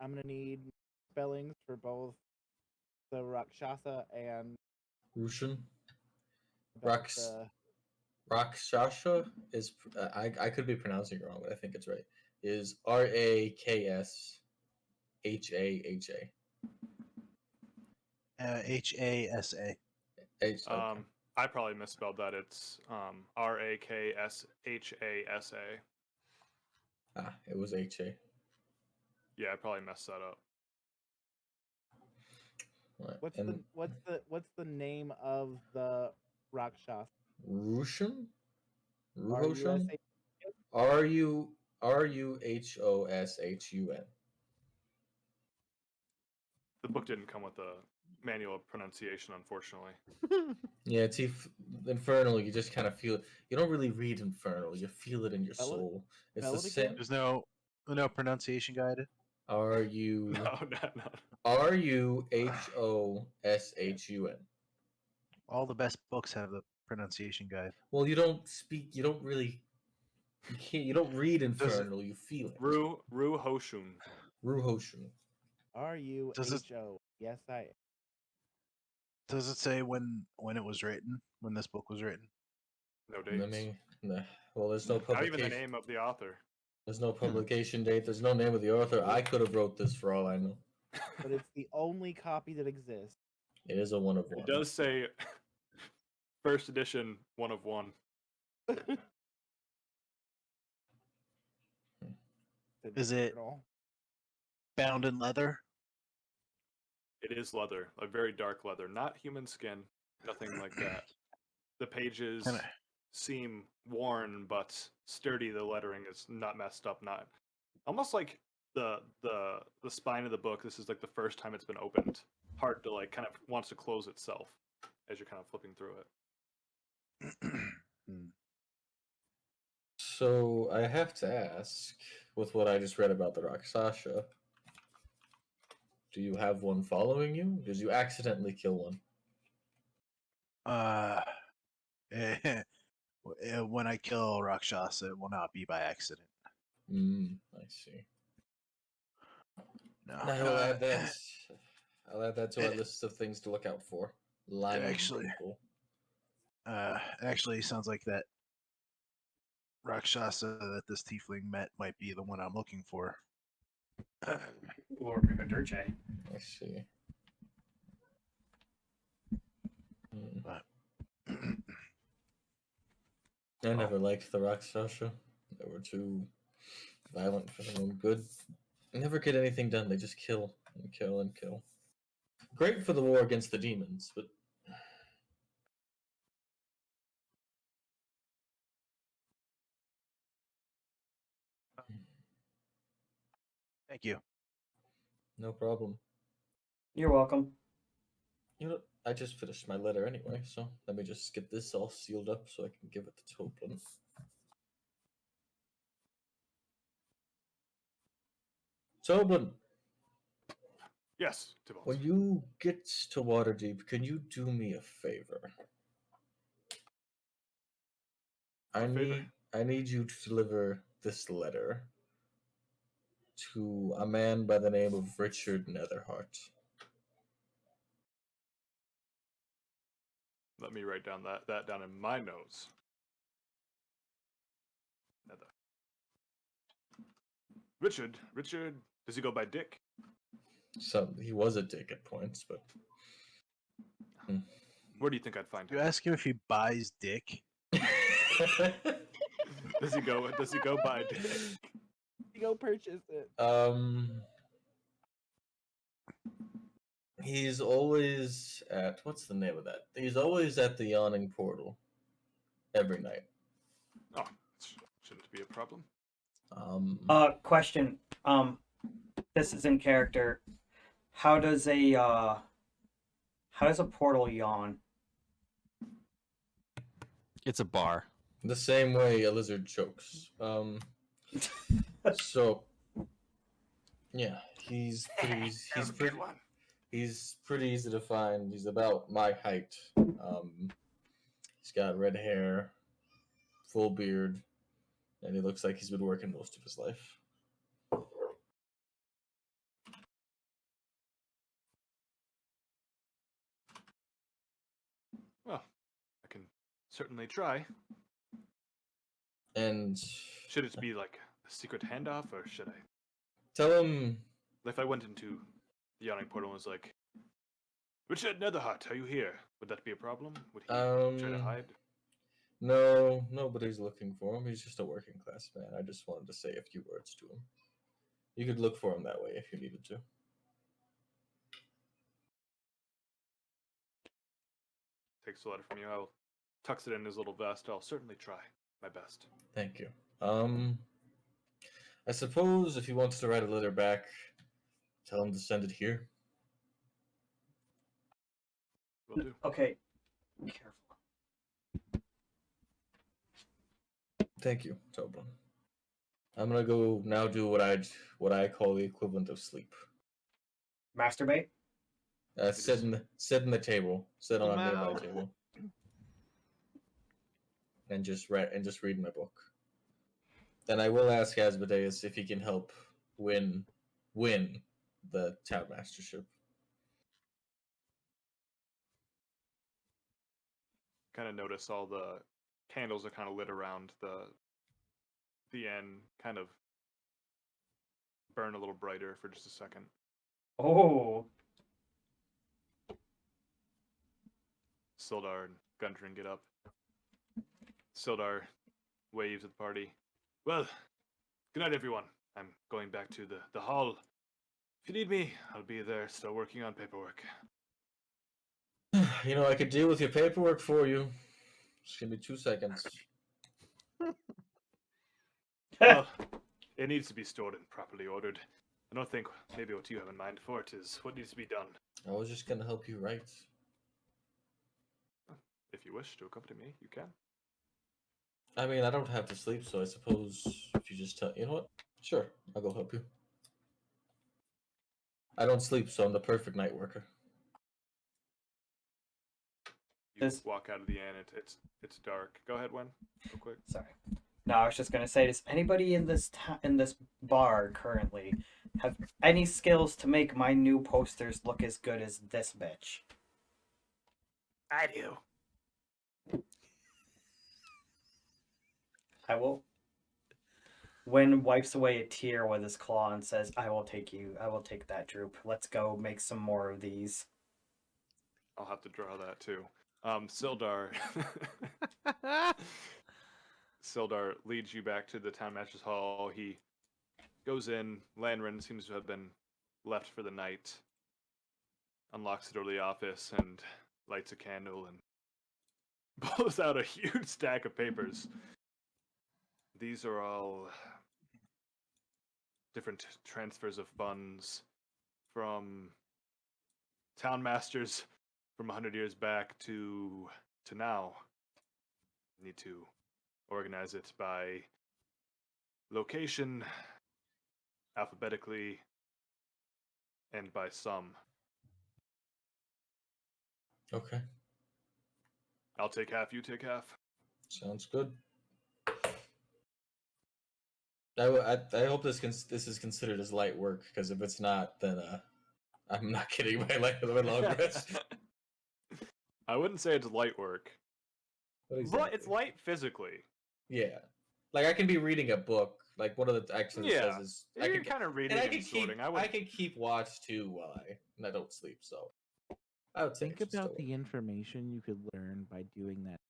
gonna need spellings for both the Rakshasa and Rushan. about Rakshasa is I could be pronouncing it wrong, but I think it's right. Is Rakshasha. HASA. Okay. I probably misspelled that. It's RAKSHASA. It was HA. Yeah, I probably messed that up. Right. What's the name of the Rakshasa? Rushan? Ruhoshan? Ruhshun. The book didn't come with a manual of pronunciation, unfortunately. Yeah, it's Infernal. You just kind of feel it. You don't really read Infernal. You feel it in your soul. It's the same. There's no pronunciation guide. Ruhshun. All the best books have the pronunciation guide. Well, you don't speak. You don't really. You can't. You don't read Infernal. You feel it. Ruhoshan. Ruhoshan. RUHO. Yes, I. Does it say when it was written? When this book was written? No dates. Well, there's no publication. Not even the name of the author. There's no publication date. There's no name of the author. I could have wrote this for all I know. But it's the only copy that exists. It is a one of one. It does say first edition 1 of 1. Is it bound in leather? It is leather, a very dark leather, not human skin, nothing like that. The pages seem worn but sturdy. The lettering is not messed up, not almost like the spine of the book. This is like the first time it's been opened. Hard to like kind of wants to close itself as you're kind of flipping through it. So I have to ask, with what I just read about the Rakshasa, do you have one following you? Did you accidentally kill one? When I kill Rakshasa, it will not be by accident. I see. No. I'll add that. I'll add that to our list of things to look out for. Lying people. Actually, sounds like that Rakshasa that this tiefling met might be the one I'm looking for. Or Riverdurche. I see. But I never liked the Rakshasa. They were too violent for their own good. They never get anything done. They just kill and kill and kill. Great for the war against the demons, but thank you. no problem. You're welcome. You know, I just finished my letter anyway, so let me just get this all sealed up so I can give it to Toplin. Toblin! Yes, Tybalt. When you get to Waterdeep, can you do me a favor? I need you to deliver this letter to a man by the name of Richard Netherheart. Let me write down that down in my notes. Richard, does he go by Dick? So he was a dick at points, but where do you think I'd find him? You ask him if he buys dick. Does he go by Dick? You go purchase it. He's always at what's the name of that? He's always at the Yawning Portal every night. Oh, shouldn't be a problem. Question. This is in character. How does a portal yawn? It's a bar. The same way a lizard chokes. So yeah, he's pretty easy to find. He's about my height. He's got red hair, full beard, and he looks like he's been working most of his life. certainly try. And Should it be like a secret handoff, or should I? tell him. If I went into the yawning portal and was like, Richard Netherheart, are you here? Would that be a problem? Would he try to hide? No, nobody's looking for him. He's just a working class man. I just wanted to say a few words to him. You could look for him that way if you needed to. Takes the letter from you. I'll tucks it in his little vest. I'll certainly try my best. Thank you. I suppose if he wants to write a letter back, tell him to send it here. Will do. Okay. Careful. Thank you, Tobin. I'm gonna go now do what I call the equivalent of sleep. Masturbate? Sit in the table. Sit on a nearby Wow. table. And just read my book. Then I will ask Asmodeus if he can help win the town mastership. Kind of notice all the candles are kind of lit around the end, kind of burn a little brighter for just a second. Oh. Sildar and Gundren get up. Sildar waves at the party. Well, good night, everyone. I'm going back to the hall. If you need me, I'll be there, still working on paperwork. You know, I could deal with your paperwork for you. Just give me 2 seconds. Well, it needs to be stored and properly ordered. I don't think maybe what you have in mind for it is what needs to be done. I was just gonna help you write. If you wish to accompany me, you can. I mean, I don't have to sleep, so I suppose if you just tell... You know what? Sure, I'll go help you. I don't sleep, so I'm the perfect night worker. You walk out of the inn. It's dark. Go ahead, Wen, real quick. Sorry. No, I was just gonna say, does anybody in this in this bar currently have any skills to make my new posters look as good as this bitch? I do. I will. Wen wipes away a tear with his claw and says, I will take that, Droop. Let's go make some more of these. I'll have to draw that too. Sildar Sildar leads you back to the town master's hall. He goes in. Lanren seems to have been left for the night. Unlocks the door to the office and lights a candle and pulls out a huge stack of papers. These are all different transfers of funds from town masters from 100 years back to now. Need to organize it by location, alphabetically, and by sum. Okay. I'll take half, you take half. Sounds good. I hope this is considered as light work, because if it's not, then I'm not getting my long rest. I wouldn't say it's light work, Exactly? but it's light physically. Yeah, like I can be reading a book. Like one of the actions Yeah, says is You're kind of reading and sorting. I can keep watch too while I don't sleep. So I would say Think it's just about the information you could learn by doing that.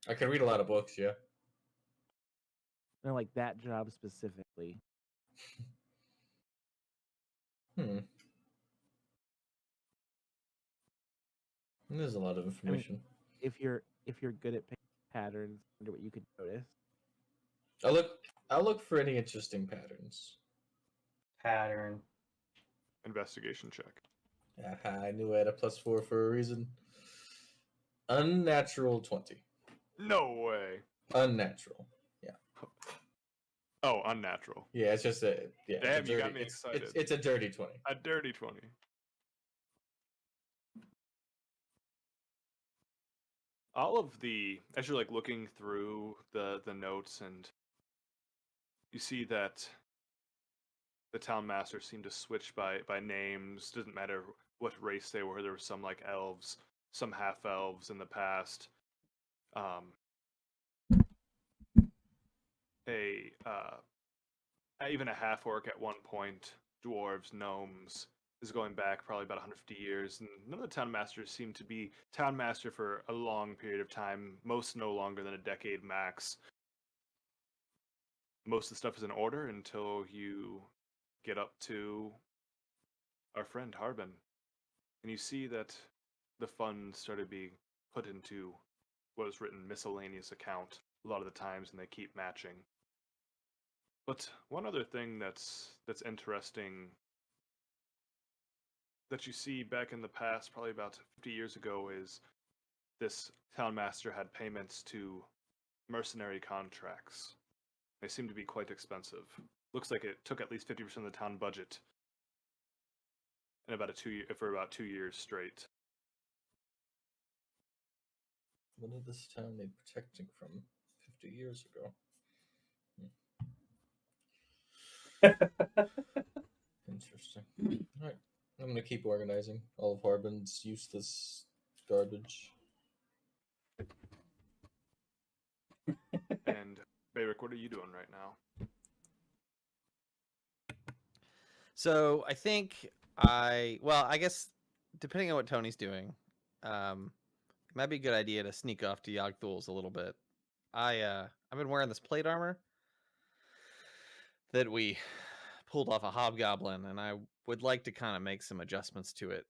I can read a lot of books. Yeah. No, like that job specifically. There's a lot of information. If you're good at picking patterns, I wonder what you could notice. I'll look for any interesting patterns. Pattern. Investigation check. I knew I had a +4 for a reason. Unnatural 20. No way. Unnatural. Yeah. Oh, unnatural. Yeah, it's just a yeah. Damn, it's a you dirty, got me excited. It's a dirty 20. A dirty 20. All of as you're like looking through the notes, and you see that the town masters seem to switch by names. Doesn't matter what race they were. There were some like elves, some half elves in the past. Even a half orc at one point, dwarves, gnomes. This is going back probably about 150 years, and none of the town masters seem to be town master for a long period of time. Most no longer than a decade max. Most of the stuff is in order until you get up to our friend Harbin, and you see that the funds started being put into what is written miscellaneous account a lot of the times, and they keep matching. But one other thing that's interesting that you see back in the past, probably about 50 years ago, is this town master had payments to mercenary contracts. They seem to be quite expensive. Looks like it took at least 50% of the town budget in for about 2 years straight. What did this town need protecting from 50 years ago? Interesting. All right. I'm going to keep organizing all of Harbin's useless garbage. And, Bayrick, what are you doing right now? So I think I guess depending on what Tony's doing, it might be a good idea to sneak off to Yogg-Thul's a little bit. I've been wearing this plate armor that we pulled off a hobgoblin, and I would like to kind of make some adjustments to it,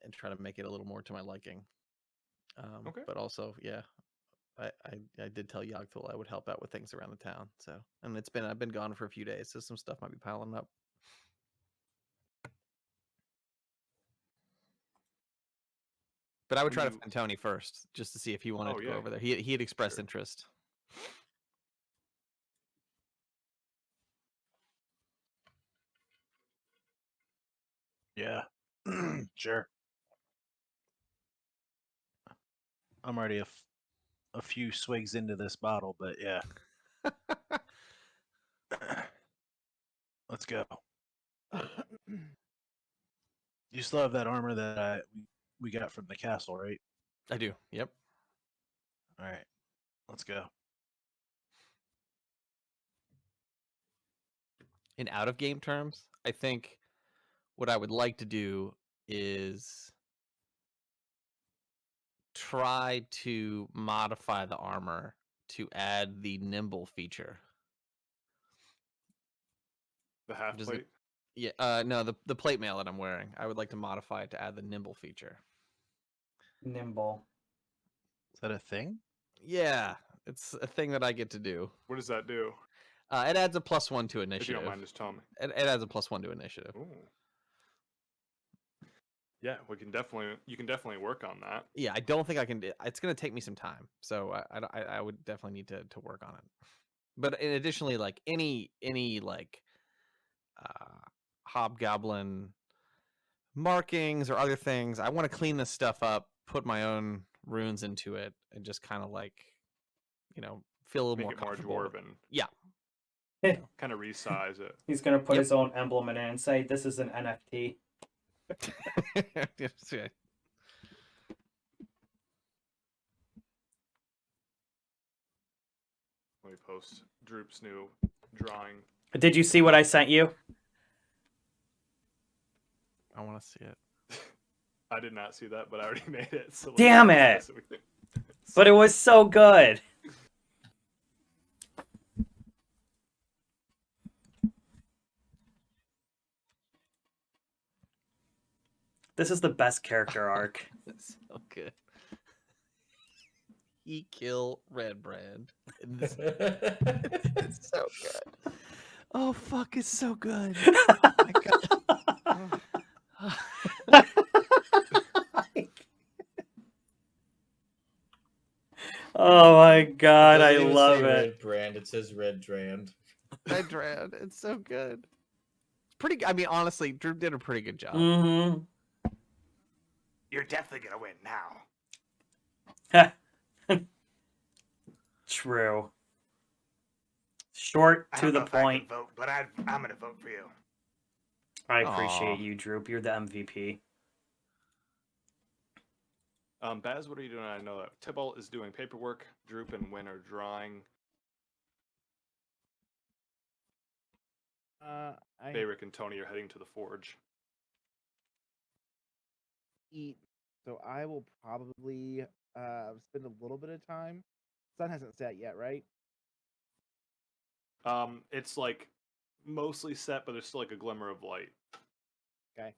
and try to make it a little more to my liking. Okay. But also, yeah, I did tell Yogg-Thul I would help out with things around the town. So, and I've been gone for a few days, so some stuff might be piling up. But I would try to find Tony first, just to see if he wanted to go over there. He had expressed interest. Yeah. Sure. I'm already a few swigs into this bottle, but yeah. Let's go. You still have that armor that we got from the castle, right? I do. Yep. All right. Let's go. In out of game terms, I think what I would like to do is try to modify the armor to add the nimble feature. The half plate? Yeah, no, the plate mail that I'm wearing. I would like to modify it to add the nimble feature. Nimble. Is that a thing? Yeah, it's a thing that I get to do. What does that do? It adds a +1 to initiative. If you don't mind, just tell me. It adds a +1 to initiative. Ooh. Yeah, you can definitely work on that. Yeah, I don't think I can. It's going to take me some time, so I would definitely need to work on it. But additionally, like any like hobgoblin markings or other things, I want to clean this stuff up, put my own runes into it, and just kind of like, feel a little more comfortable. More dwarven. Yeah. Kind of resize it. He's gonna put his own emblem in it and say, "This is an NFT." Yes, yeah. Let me post Droop's new drawing. Did you see what I sent you? I want to see it. I did not see that, but I already made it. So damn it! But it was so good. This is the best character arc. It's so good. He kill Red Brand. It's so good. Oh fuck! It's so good. Oh my god. Oh my god, I It love say it. Red Brand. It says Red Drand. Red Drand. It's so good. It's pretty. I mean, honestly, Droop did a pretty good job. Mm-hmm. You're definitely gonna win now. True. Short to the point. I can vote, but I'm gonna vote for you. I appreciate you, Droop. You're the MVP. Baz, what are you doing? I know that Tybalt is doing paperwork. Droop and Win are drawing. Bayrick and Tony are heading to the forge. Eat. So I will probably spend a little bit of time. Sun hasn't set yet, right? It's like mostly set, but there's still like a glimmer of light. Okay.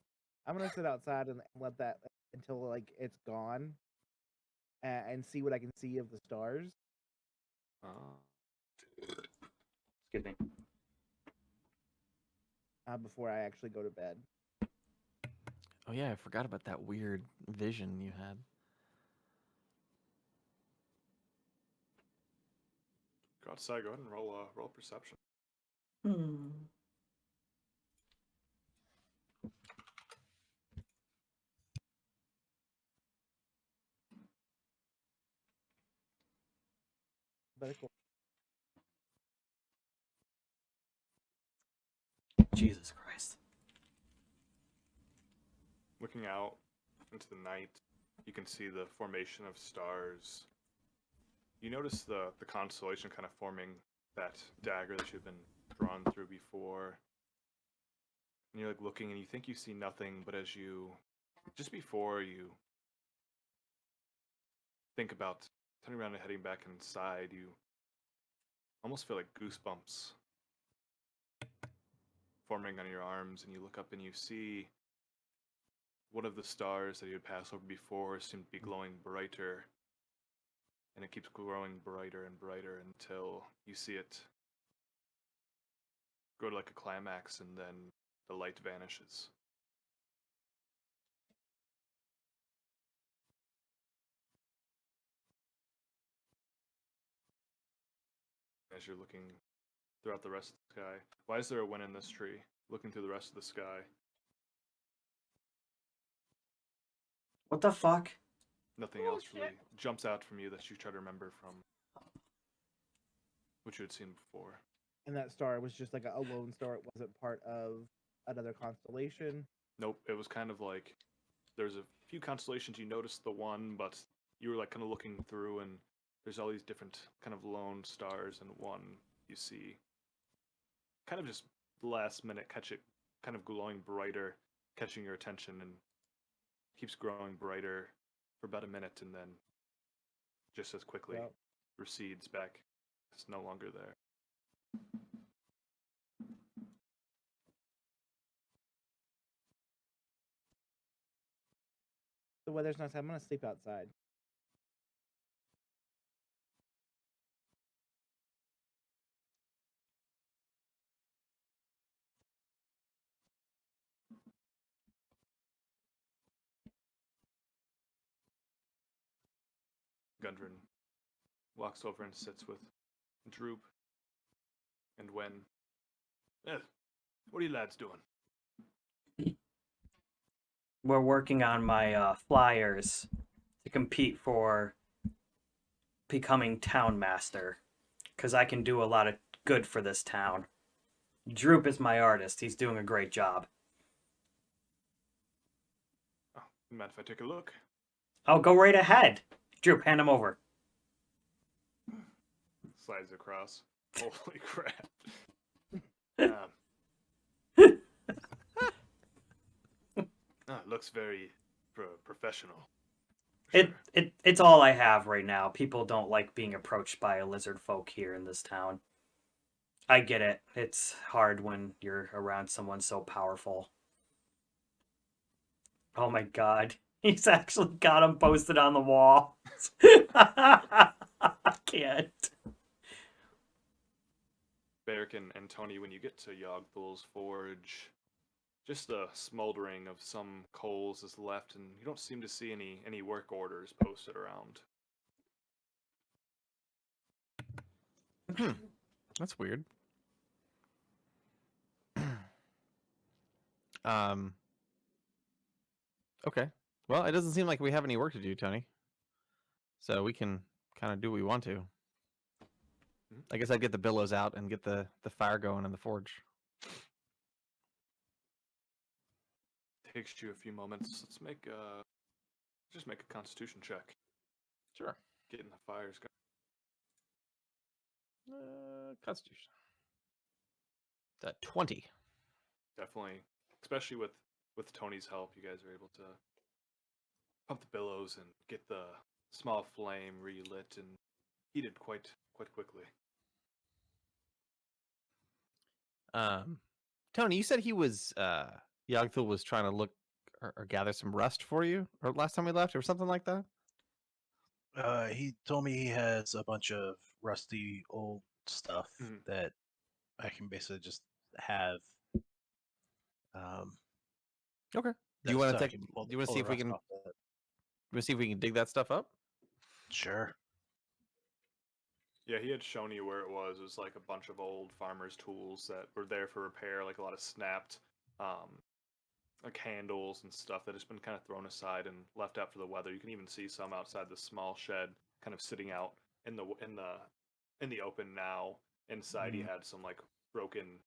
I'm gonna sit outside and let that until like it's gone, and see what I can see of the stars. Excuse me. Before I actually go to bed. Oh yeah, I forgot about that weird vision you had. Go outside. Go ahead and roll perception. Very cool. Jesus Christ. Looking out into the night, you can see the formation of stars. You notice the constellation kind of forming that dagger that you've been drawn through before. And you're like looking and you think you see nothing, but as you, just before you think about turning around and heading back inside, you almost feel like goosebumps forming on your arms, and you look up and you see one of the stars that you had passed over before seemed to be glowing brighter, and it keeps growing brighter and brighter until you see it go to like a climax, and then the light vanishes. As you're looking throughout the rest of the sky. Why is there a Win in this tree? Looking through the rest of the sky. What the fuck? Nothing else really jumps out from you that you try to remember from what you had seen before. And that star was just like a lone star. It wasn't part of another constellation. Nope, it was kind of like there's a few constellations. You noticed the one, but you were like kind of looking through, and there's all these different kind of lone stars, and one you see kind of just last minute catch it kind of glowing brighter, catching your attention, and keeps growing brighter for about a minute, and then just as quickly recedes back. It's no longer there. The weather's nice. I'm gonna sleep outside. Gundren walks over and sits with Droop and Wen. What are you lads doing? We're working on my flyers to compete for becoming town master, because I can do a lot of good for this town. Droop is my artist. He's doing a great job. Oh, mind if I take a look? Oh, go right ahead. Droop, hand him over. Slides across. Holy crap. Looks very professional. Sure. It's all I have right now. People don't like being approached by a lizard folk here in this town. I get it. It's hard when you're around someone so powerful. Oh my god. He's actually got him posted on the wall. I can't. Beric and Tony, when you get to Yogthul's forge, just the smoldering of some coals is left, and you don't seem to see any work orders posted around. That's weird. Okay. Well, it doesn't seem like we have any work to do, Tony. So we can kind of do what we want to. I guess I'd get the billows out and get the fire going in the forge. Takes you a few moments. Let's make Just make a Constitution check. Sure. Getting the fires going. Constitution. That 20. Definitely, especially with Tony's help, you guys are able to pump the billows and get the small flame relit and heated quite quickly. Tony, you said he was Yogthul was trying to look or gather some rust for you, or last time we left, or something like that. He told me he has a bunch of rusty old stuff Mhm. that I can basically just have. Um, Okay. Do you that- want so to I take? can Do pull you want to pull see the if we rust can? off that. Want to see if we can dig that stuff up? Sure. Yeah, he had shown you where it was. It was like a bunch of old farmers' tools that were there for repair, like a lot of snapped, like handles and stuff that has been kind of thrown aside and left out for the weather. You can even see some outside the small shed, kind of sitting out in the open now. Inside, he had some like broken,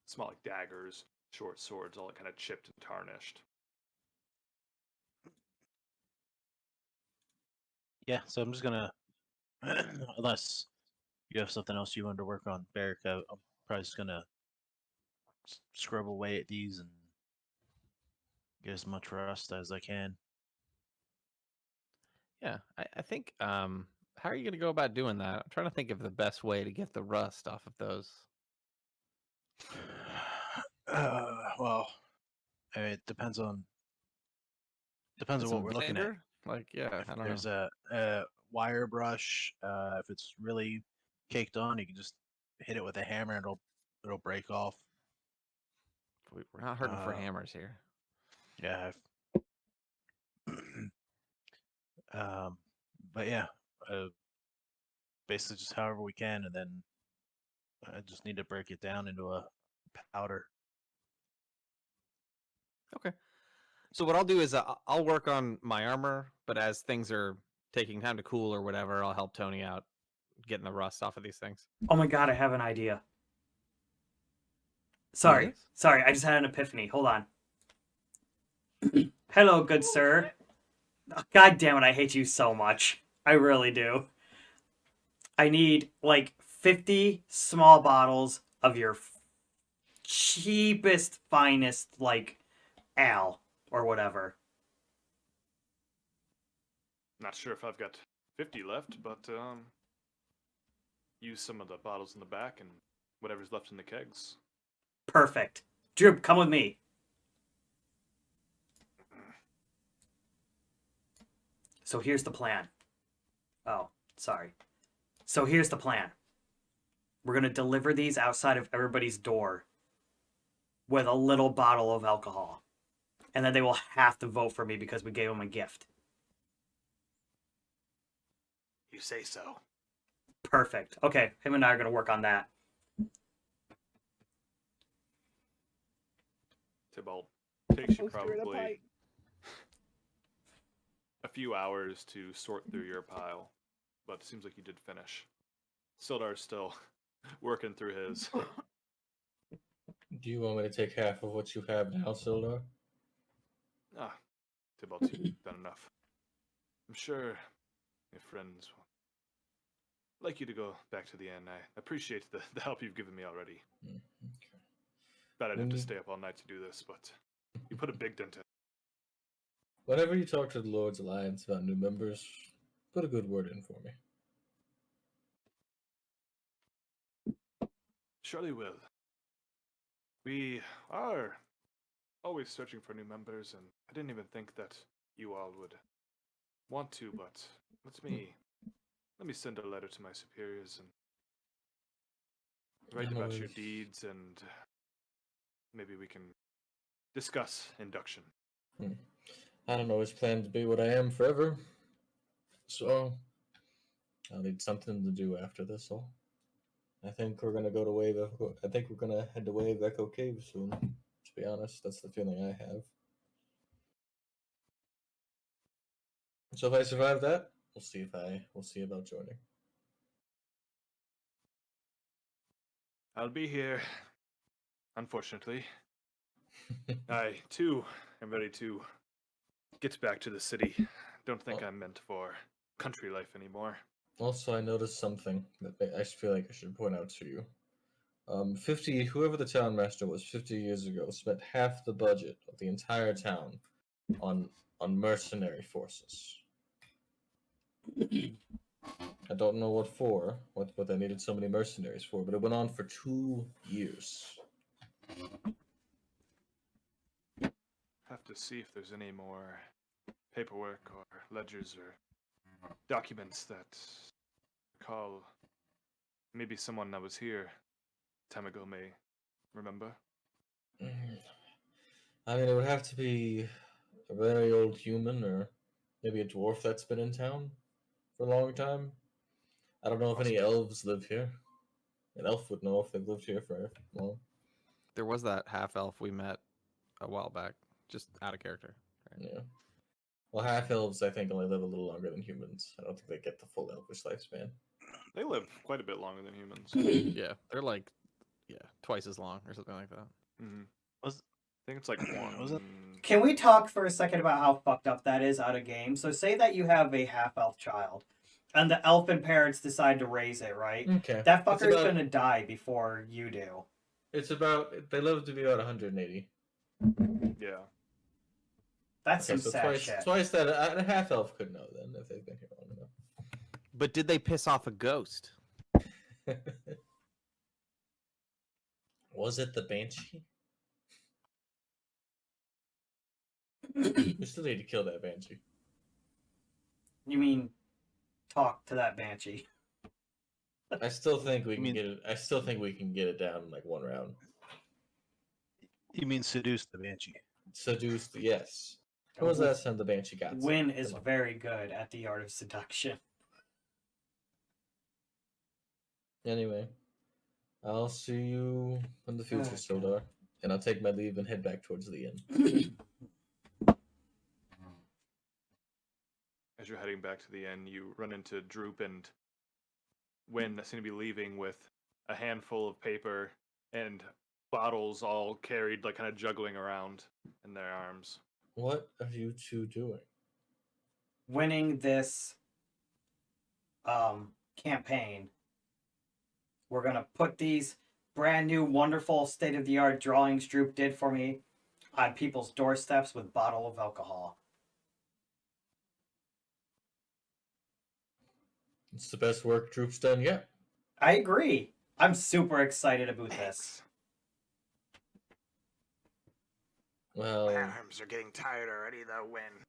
small like daggers, short swords, all kind of chipped and tarnished. Yeah. So I'm just gonna, unless you have something else you wanted to work on, Barrick, I'm probably just gonna scrub away at these and get as much rust as I can. Yeah, I think. How are you going to go about doing that? I'm trying to think of the best way to get the rust off of those. Well, it depends on Get what some we're looking at. vinegar? Like, yeah, If I don't there's know. a wire brush, if it's really caked on, you can just hit it with a hammer and it'll break off. We're not hurting for Uh, hammers here. Yeah. But yeah, uh, basically just however we can, and then I just need to break it down into a powder. Okay. So what I'll do is I'll work on my armor, but as things are taking time to cool or whatever, I'll help Tony out getting the rust off of these things. Oh my god, I have an idea. Yes? Sorry, I just had an epiphany. Hold on. Hello, good sir. Oh, god damn it, I hate you so much. I really do. I need like 50 small bottles of your cheapest, finest, like, ale or whatever. Not sure if I've got 50 left, but use some of the bottles in the back and whatever's left in the kegs. Perfect. Droop, come with me. So here's the plan. Oh, sorry. So here's the plan. We're going to deliver these outside of everybody's door with a little bottle of alcohol. And then they will have to vote for me because we gave them a gift. You say so. Perfect. Okay, him and I are going to work on that. Tybalt, takes you Oh, stir it up, probably I- a few hours to sort through your pile, but it seems like you did finish. Sildar's still working through his. Do you want me to take half of what you have now, Sildar? Ah, Tybalt, you've done enough. I'm sure your friends would like you to go back to the inn. I appreciate the help you've given me already. Okay. Bet I'd have When to you- stay up all night to do this, but you put a big dent in it. Whenever you talk to the Lord's Alliance about new members, put a good word in for me. Surely will. We are always searching for new members, and I didn't even think that you all would want to, but let me send a letter to my superiors and write I'm about your always- deeds, and maybe we can discuss induction. I don't always plan to be what I am forever, so I'll need something to do after this all. I think we're gonna go to Wave Echo. I think we're gonna head to Wave Echo Cave soon. To be honest, that's the feeling I have. So if I survive that, we'll see about joining. I'll be here, unfortunately. I, too, am ready to get back to the city. Don't think I'm meant for country life anymore. Also, I noticed something that I feel like I should point out to you. 50, whoever the town master was 50 years ago spent half the budget of the entire town on mercenary forces. I don't know what for, what they needed so many mercenaries for, but it went on for 2 years. Have to see if there's any more paperwork or ledgers or documents that call. Maybe someone that was here time ago may remember. I mean, it would have to be a very old human or maybe a dwarf that's been in town for a long time. I don't know if any elves live here. An elf would know if they've lived here for long. There was that half elf we met a while back, just out of character. Right? Yeah. Well, half elves, I think, only live a little longer than humans. I don't think they get the full elvish lifespan. They live quite a bit longer than humans. Yeah, they're like, twice as long or something like that. Mm-hmm. I think it's like one. Was it? Can we talk for a second about how fucked up that is out of game? So say that you have a half-elf child, and the elfin parents decide to raise it, right? Okay. That fucker's gonna die before you do. They live to be about 180. Yeah. That's some sad shit. Twice that a half elf could know then if they've been here long enough. But did they piss off a ghost? Was it the banshee? We still need to kill that banshee. You mean talk to that banshee? I still think we can get it. I still think we can get it down in like one round. You mean seduce the banshee? Seduce, yes. When was the last time the banshee got? Wynn is very good at the art of seduction. Anyway, I'll see you in the future, Sildar, and I'll take my leave and head back towards the inn. As you're heading back to the inn, you run into Droop and Wynn seem to be leaving with a handful of paper and bottles all carried, like kind of juggling around in their arms. What are you two doing? Winning this campaign, we're gonna put these brand new, wonderful, state-of-the-art drawings Droop did for me on people's doorsteps with a bottle of alcohol. It's the best work Droop's done yet. I agree. I'm super excited about this. Well, My arms are getting tired already, though. Win.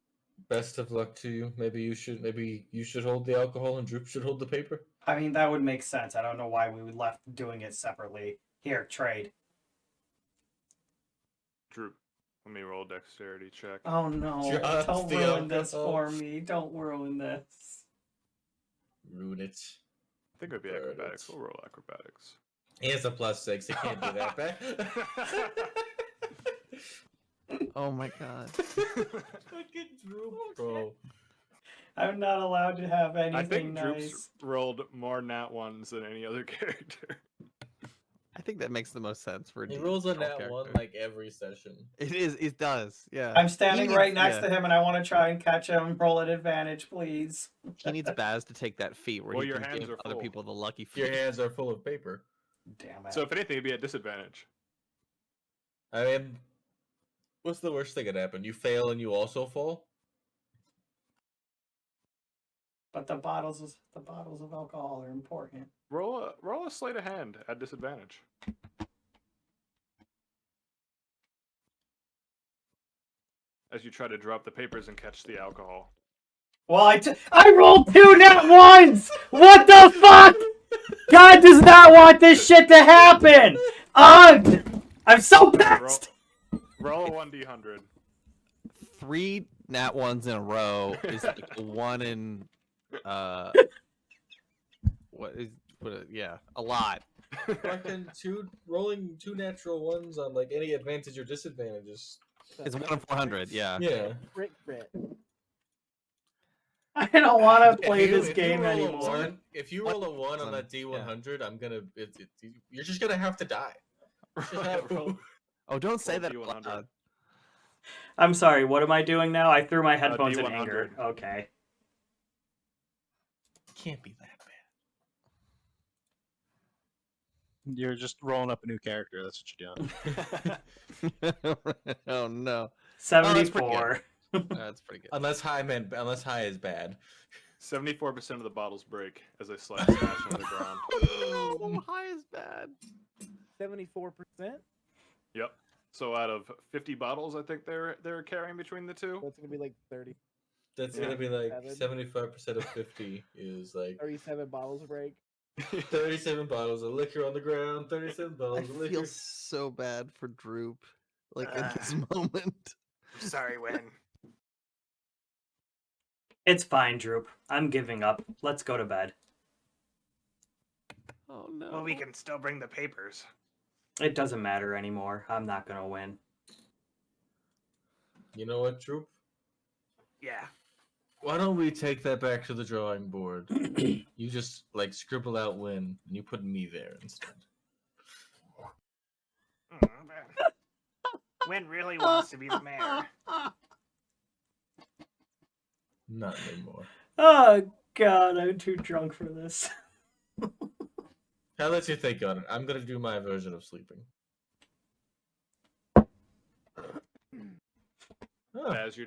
best of luck to you. Maybe you should hold the alcohol and Droop should hold the paper. I mean, that would make sense. I don't know why we left doing it separately. Here, trade. Droop, let me roll a dexterity check. Oh no! Drops Don't the ruin this alcohol. for me. Don't ruin this. Ruin it. I think it would be acrobatics. We'll roll acrobatics. He has a +6. It can't be that bad. Oh my god. Fucking Droop, bro. I'm not allowed to have anything I think nice. Droop's rolled more nat ones than any other character. I think that makes the most sense for He a rolls a troll nat character. 1 like every session. It does, yeah. I'm standing He right needs- next yeah. to him, and I want to try and catch him. Roll at advantage, please. He needs Baz to take that feat where Well, he your can hands give are other full. people the lucky feat. Your hands are full of paper. Damn it. So if anything, it'd be at disadvantage. I mean, what's the worst thing that could happen? You fail and you also fall? But the bottles of alcohol are important. Roll a sleight of hand at disadvantage. As you try to drop the papers and catch the alcohol. Well, I rolled 2 nat ones. What the fuck? God does not want this shit to happen. I'm so pissed. Roll a 1d100. 3 nat ones in a row is like one in a lot. Fucking rolling 2 natural ones on like any advantage or disadvantages. It's 1 in 400, yeah. Yeah. Crit. I don't want to play If you- this if you game roll a anymore. 1 if you roll a 1 on that D100, I'm gonna. You're just gonna have to die. Roll- Oh, don't say Roll that. D100. I'm sorry, what am I doing now? I threw my headphones in D100. anger. Okay. Can't be that You're just rolling up a new character. That's what you're doing. Oh no. 74. That's pretty good. Unless high is bad. 74% of the bottles break as I smash into the ground. No, high is bad. 74%. Yep. So out of 50 bottles, I think they're carrying between the two. So it's gonna be like 30, That's Yeah. gonna be like 7. 75% of 50 is like 37 bottles break. 37 bottles of liquor on the ground. 37 I bottles of liquor. feel so bad for Droop. Like at Uh. this moment. I'm sorry, Win. It's fine, Droop. I'm giving up. Let's go to bed. Oh no. Well, we can still bring the papers. It doesn't matter anymore. I'm not gonna win. You know what, Droop? Yeah. Why don't we take that back to the drawing board? You just like scribble out win, and you put me there instead. Win really wants to be the mayor. Not anymore. Oh god, I'm too drunk for this. How lets you think on it? I'm gonna do my version of sleeping. Oh, Baz,